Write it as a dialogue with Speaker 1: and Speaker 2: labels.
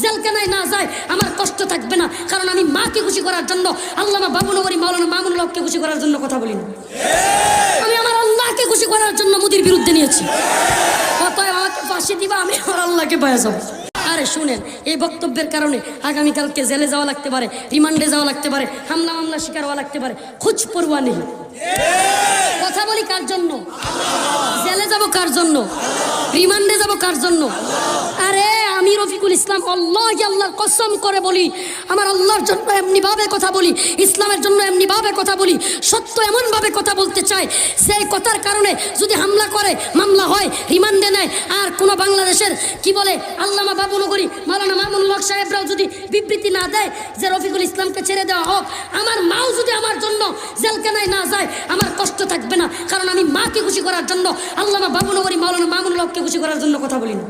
Speaker 1: জেলখানায় না যায় আমার কষ্ট থাকবে না, কারণ আমি মাকে খুশি করার জন্য, আল্লামা বাবুনগরী মাওলানা মামুনুল হককে খুশি করার জন্য কথা বলি না। আমি আমার আল্লাহকে খুশি করার জন্য মোদির বিরুদ্ধে নিয়েছি। অতএব আমাকে ফাঁসি দিবা, আমি আমার আল্লাহকে পায়ে যাবো। আরে শুনেন, এই বক্তব্যের কারণে আগামীকালকে জেলে যাওয়া লাগতে পারে, রিমান্ডে যাওয়া লাগতে পারে, হামলা মামলা শিকার হওয়া লাগতে পারে, খোঁজ পরোয়া নেই। কথা বলি কার জন্য? জেলে যাব কার জন্য? রিমান্ডে যাব কার জন্য? আরে আমি রফিকুল ইসলাম আল্লাহর কসম করে বলি, আমার আল্লাহর জন্য এমনি ভাবে কথা বলি, ইসলামের জন্য এমনি ভাবে কথা বলি, সত্য এমন ভাবে কথা বলতে চাই, সেই কথার কারণে যদি হামলা করে, মামলা হয়, রিমান্ডে নেয়, আর কোন বাংলাদেশের কি বলে আল্লামা বাবুনগরী মাওলানা মামুনুল হক সাহেবরাও যদি বিবৃতি না দেয় যে রফিকুল ইসলামকে ছেড়ে দেওয়া হোক, আমার মাও যদি আমার জন্য জেলখানায় না যায় আমার কষ্ট থাকবে না, কারণ আমি মাকে খুশি করার জন্য, আল্লামা বাবুনগরী মাওলানা মামুনুল হককে খুশি করার জন্য কথা বলি না।